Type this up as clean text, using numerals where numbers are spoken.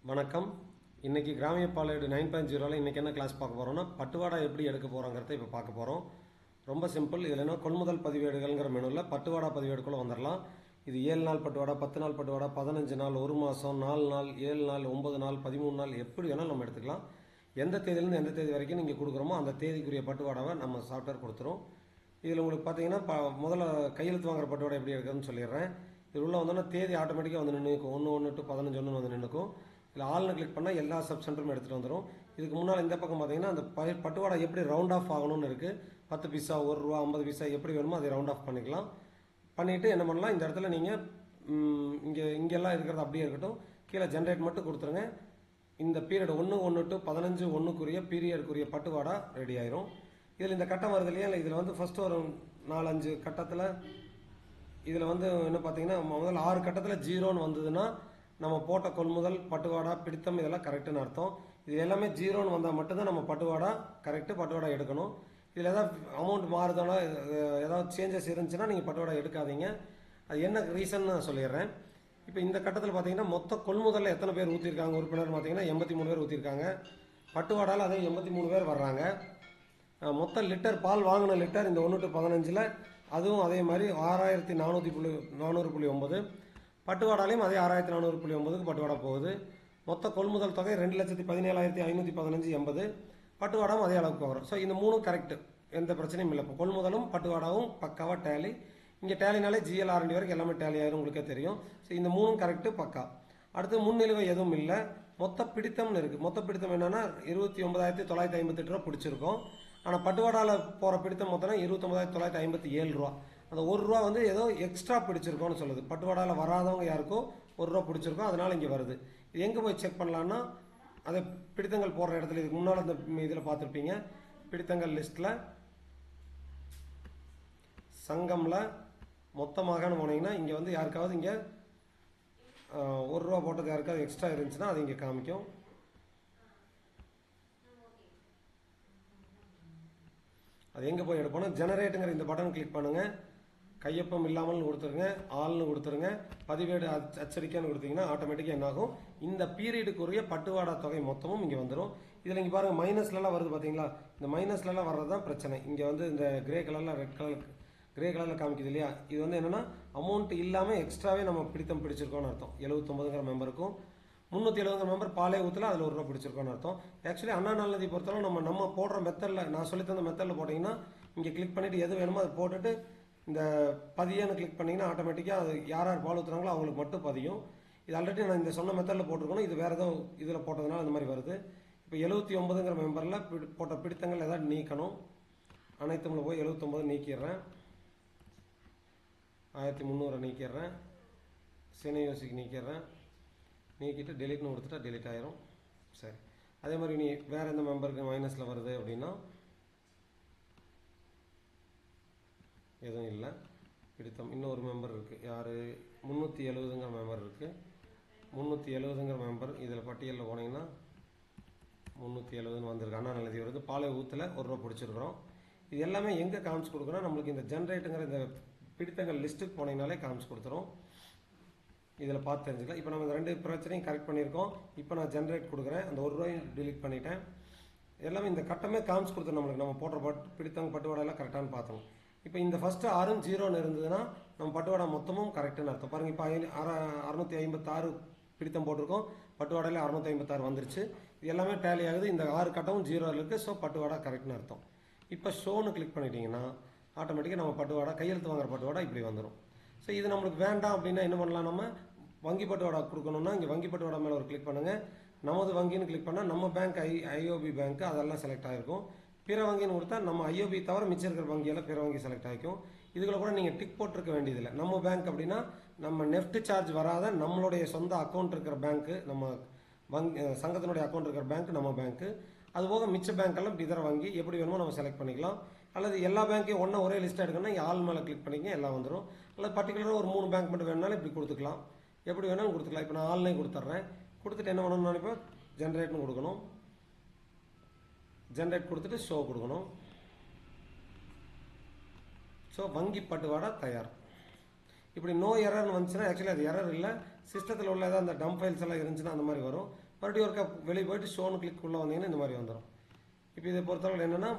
வணக்கம். இன்றைக்கி கிராமிய பாலேடு 9.0ல் இன்றைக்கி என்ன கிளாஸ் பார்க்க போகிறோம்னா பட்டுவாடா எப்படி எடுக்க போகிறோங்கிறத இப்போ பார்க்க போகிறோம். ரொம்ப சிம்பிள். இதில் என்ன கொள்முதல் பதிவேடுகள்ங்கிற மெனுவில் பட்டுவாடா பதிவேடுக்குள்ளே வந்துடலாம். இது 7 நாள் பட்டுவாடா, 10 நாள் பட்டுவாடா, 15 நாள், 1 மாதம், 4 நாள், 7 நாள், 9 நாள், 13 நாள், எப்படி வேணாலும் நம்ம எடுத்துக்கலாம். எந்த தேதியிலேருந்து எந்த தேதி வரைக்கும் நீங்கள் கொடுக்குறோமோ அந்த தேதிக்குரிய பட்டுவாடாவை நம்ம சாஃப்ட்வேர் கொடுத்துரும். இதில் உங்களுக்கு பார்த்தீங்கன்னா முதல்ல கையெழுத்து வாங்குற பட்டுவாடா எப்படி எடுக்கிறதுன்னு சொல்லிடுறேன். இது உள்ள வந்தோன்னா தேதி ஆட்டோமேட்டிக்காக வந்து நின்றுக்கும். 1/1 to 15 வந்து நின்றுக்கும். இல்லை ஆள்னு கிளிக் பண்ணால் எல்லா சப் சென்டரும் எடுத்துகிட்டு வந்துடும். இதுக்கு முன்னால் இந்த பக்கம் பார்த்தீங்கன்னா அந்த பட்டுவாடா எப்படி ரவுண்ட் ஆஃப் ஆகணும்னு இருக்குது. 10 பைசா, 1 ரூபா, 50 பைசா எப்படி வேணுமோ அதை ரவுண்ட் ஆஃப் பண்ணிக்கலாம். பண்ணிவிட்டு என்ன பண்ணலாம், இந்த இடத்துல நீங்கள் இங்கெல்லாம் இருக்கிறது அப்படியே இருக்கட்டும். கீழே ஜென்ரேட் மட்டும் கொடுத்துருங்க. இந்த பீரியட் 1/1 to 15/1க்குரிய பீரியடுக்குரிய பட்டுவாடா ரெடி ஆயிரும். இதில் இந்த கட்டம் வருது இல்லையா, இதில் வந்து ஃபஸ்ட்டு ஒரு 4-5 கட்டத்தில் இதில் வந்து என்ன பார்த்தீங்கன்னா முதல்ல 6 கட்டத்தில் 0ன்னு வந்ததுன்னா நம்ம போட்ட கொள்முதல் பட்டுவாடா பிடித்தம் இதெல்லாம் கரெக்டுன்னு அர்த்தம். இது எல்லாமே 0ன்னு வந்தால் மட்டும்தான் நம்ம பட்டுவாடா கரெக்டு பட்டுவாடா எடுக்கணும். இதில் ஏதாவது அமௌண்ட் மாறுதானா ஏதாவது சேஞ்சஸ் இருந்துச்சுன்னா நீங்கள் பட்டுவாடா எடுக்காதீங்க. அது என்ன ரீசன் நான் சொல்லிடுறேன். இப்போ இந்த கட்டத்தில் பார்த்தீங்கன்னா மொத்த கொள்முதலில் எத்தனை பேர் ஊற்றிருக்காங்க உறுப்பினர் பார்த்தீங்கன்னா 83 பேர் ஊற்றிருக்காங்க. பட்டுவாடாவில் அதே 83 பேர் வர்றாங்க. மொத்த லிட்டர் பால் வாங்கின லிட்டர் இந்த 1 to 15ல் அதுவும் அதே மாதிரி 6400.9. பட்டுவாடாலையும் அதே 6400.9க்கு பட்டுவாடா போகுது. மொத்த கொள்முதல் தொகை 2,17,515.80. பட்டுவாடாவும் அதே அளவுக்கு வரும். ஸோ இந்த மூணும் கரெக்டு, எந்த பிரச்சனையும் இல்லை. இப்போ கொள்முதலும் பட்டுவாடாவும் பக்காவாக டேலி. இங்கே டேலினாலே GL R&D வரைக்கும் எல்லாமே டேலி ஆயிரும், உங்களுக்கே தெரியும். ஸோ இந்த மூணும் கரெக்டு, பக்கா. அடுத்து முன்னிலுவை எதுவும் இல்லை. மொத்த பிடித்தம்னு இருக்குது. மொத்த பிடித்தம் என்னென்னா 29,958 ரூபா பிடிச்சிருக்கோம். ஆனால் பட்டுவாடாவில் போகிற பிடித்தம் மொத்தம்னா 29,957 ரூபா. அந்த 1 ரூபா வந்து ஏதோ எக்ஸ்ட்ரா பிடிச்சிருக்கோன்னு சொல்லுது. பட்டுவாடாவில் வராதவங்க யாருக்கோ 1 ரூபா பிடிச்சிருக்கோம், அதனால் இங்கே வருது. இது எங்கே போய் செக் பண்ணலான்னா அதை பிடித்தங்கள் போடுற இடத்துல இதுக்கு முன்னால் இந்த இதில் பார்த்துருப்பீங்க. பிடித்தங்கள் லிஸ்ட்டில் சங்கமில் மொத்தமாகனு போனீங்கன்னா இங்கே வந்து யாருக்காவது இங்கே 1 ரூபா போட்டது யாருக்காவது எக்ஸ்ட்ரா இருந்துச்சுன்னா அது இங்கே காமிக்கும். அது எங்கே போய் எடுப்போம்னா ஜெனரேட்டுங்கிற இந்த பட்டன் கிளிக் பண்ணுங்கள். கையொப்பம் இல்லாமல் கொடுத்துருங்க, ஆள்னு கொடுத்துருங்க, பதிவேடு அச்சடிக்கைன்னு கொடுத்தீங்கன்னா ஆட்டோமேட்டிக்காக என்னாகும், இந்த பீரியடுக்குரிய பட்டுவாடா தொகை மொத்தமும் இங்கே வந்துடும். இதில் இங்கே பாருங்கள் மைனஸ்லலாம் வருது பார்த்தீங்களா. இந்த மைனஸ்லலாம் வர்றது தான் பிரச்சனை. இங்கே வந்து இந்த கிரே கலரில் காமிக்குது இல்லையா, இது வந்து என்னென்னா அமௌண்ட் இல்லாமல் எக்ஸ்ட்ராவே நம்ம பிடித்தம் பிடிச்சிருக்கோன்னு அர்த்தம். 79ங்கிற மெம்பருக்கும் 370ங்கிற மெம்பர் பாலே ஊற்றல, அதில் 1 ரூபா பிடிச்சிருக்கோன்னு அர்த்தம். ஆக்சுவலி அண்ணா நலநிதி பொறுத்தவரை நம்ம போடுற மெத்தடில் நான் சொல்லி தந்த மெத்தடில் போட்டிங்கன்னா இங்கே கிளிக் பண்ணிவிட்டு எது வேணுமோ அதை போட்டுட்டு இந்த பதியன்னு கிளிக் பண்ணிங்கன்னா ஆட்டோமேட்டிக்காக அது யார் பால் ஊற்றுறாங்களோ அவங்களுக்கு மட்டும் பதியும். இது ஆல்ரெடி நான் இந்த சொன்ன மெத்தடில் போட்டிருக்கணும். இது வேறு ஏதோ இதில் போட்டதுனால இந்த மாதிரி வருது. இப்போ 79ங்கிற மெம்பரில் போட்ட பிடித்தங்கள் ஏதாவது நீக்கணும். அனைத்துமில் போய் 79 நீக்கிடுறேன். 1300 நீக்கிடுறேன். சினையோசிக்கு நீக்கிடுறேன். நீக்கிட்டு டெலிட்னு கொடுத்துட்டா டெலிட் ஆயிரும். சரி, அதே மாதிரி நீ வேறு எந்த மெம்பருக்கு மைனஸில் வருது அப்படின்னா எதுவும் இல்லை. பிடித்தம் இன்னொரு மெம்பர் இருக்குது. யார் 370ங்கிற மெம்பர் இருக்குது. 370ங்கிற மெம்பர் இதில் பட்டியலில் போனீங்கன்னா 370ன்னு வந்திருக்கு. அண்ணா நலநிதி வருது. பாலை ஊற்றில் 1 ரூபா பிடிச்சிருக்கிறோம். இது எல்லாமே எங்கே காமிச்சு கொடுக்குறோம், நம்மளுக்கு இந்த ஜென்ரேட்டுங்கிற இந்த பிடித்தங்கள் லிஸ்ட்டுக்கு போனீங்கனாலே காமிச்சு கொடுத்துரும். இதில் பார்த்து தெரிஞ்சுக்கலாம். இப்போ நம்ம இந்த 2 பிரச்சனையும் கரெக்ட் பண்ணியிருக்கோம். இப்போ நான் ஜென்ரேட் கொடுக்குறேன். அந்த 1 ரூபாயும் டிலீட் பண்ணிட்டேன். எல்லாமே இந்த கட்டமே காமிச்சு கொடுத்துரும் நம்மளுக்கு. நம்ம போடுற பிடித்தவங்க பட்டுவாடெல்லாம் கரெக்டானு பார்த்தோம். இப்போ இந்த ஃபஸ்ட்டு 6 0ன்னு இருந்ததுன்னா நம்ம பட்டுவாடா மொத்தமும் கரெக்டுன்னு அர்த்தம். பாருங்கள், இப்போ 656 பிடித்தம் போட்டிருக்கோம். பட்டுவாடாலே 656 வந்துருச்சு. இது எல்லாமே டேலி ஆகுது. இந்த 6 கட்டமும் 0 இருக்குது. ஸோ பட்டுவாடா கரெக்டுன்னு அர்த்தம். இப்போ ஷோன்னு கிளிக் பண்ணிட்டீங்கன்னா ஆட்டோமேட்டிக்காக நம்ம பட்டுவாடா கையெழுத்து வாங்குற பட்டுவாடா இப்படி வந்துடும். ஸோ இது நம்மளுக்கு வேண்டாம் அப்படின்னா என்ன பண்ணலாம், நம்ம வங்கி பட்டுவாடா கொடுக்கணும்னா இங்கே வங்கி பட்டுவாடா மேலே ஒரு கிளிக் பண்ணுங்கள். நமது வங்கின்னு கிளிக் பண்ணால் நம்ம பேங்க் IOB பேங்க் அதெல்லாம் செலக்ட் ஆகிருக்கும். பிற வங்கின்னு கொடுத்தா நம்ம IOB தவிர மிச்சம் இருக்கிற வங்கியெல்லாம் பிற வங்கி செலக்ட் ஆகிக்கும். இதுகளை கூட நீங்கள் டிக் போட்டிருக்க வேண்டியதில்லை. நம்ம பேங்க் அப்படின்னா நம்ம நெஃப்ட் சார்ஜ் வராத நம்மளுடைய சொந்த அக்கௌண்ட் இருக்கிற பேங்க்கு, நம்ம சங்கத்தினுடைய அக்கௌண்ட் இருக்கிற பேங்க் நம்ம பேங்க்கு. அதுபோக மிச்ச பேங்க்கெல்லாம் இதர வங்கி எப்படி வேணுமோ நம்ம செலக்ட் பண்ணிக்கலாம். அல்லது எல்லா பேங்க்கையும் ஒரே லிஸ்ட்டாக எடுக்கணும்னா இங்கே ஆள் மேலே கிளிக் பண்ணிங்க, எல்லாம் வந்துடும். அல்லது பர்டிகுலராக ஒரு 3 பேங்க் மட்டும் வேணுனாலும் இப்படி கொடுத்துக்கலாம். எப்படி வேணாலும் கொடுத்துக்கலாம். இப்போ நான் ஆன்லைன் கொடுத்துட்றேன். கொடுத்துட்டு என்ன பண்ணணும்னு நினைப்பேன், ஜென்ரேட்னு கொடுக்கணும். ஜென்ரேட் கொடுத்துட்டு ஷோ கொடுக்கணும். ஸோ வங்கி பட்டுவாடா தயார். இப்படி நோ எரர்னு வந்துச்சுன்னா ஆக்சுவலி அது எரர் இல்லை. சிஸ்டத்தில் உள்ள ஏதாவது அந்த டம்ப் ஃபைல்ஸ் எல்லாம் இருந்துச்சுன்னா அந்த மாதிரி வரும். மறுபடியும் ஒருக்கா வெளியே போயிட்டு ஷோன்னு கிளிக் உள்ளே வந்தீங்கன்னா இந்த மாதிரி வந்துடும். இப்போ இதை பொறுத்தளவு என்னென்னா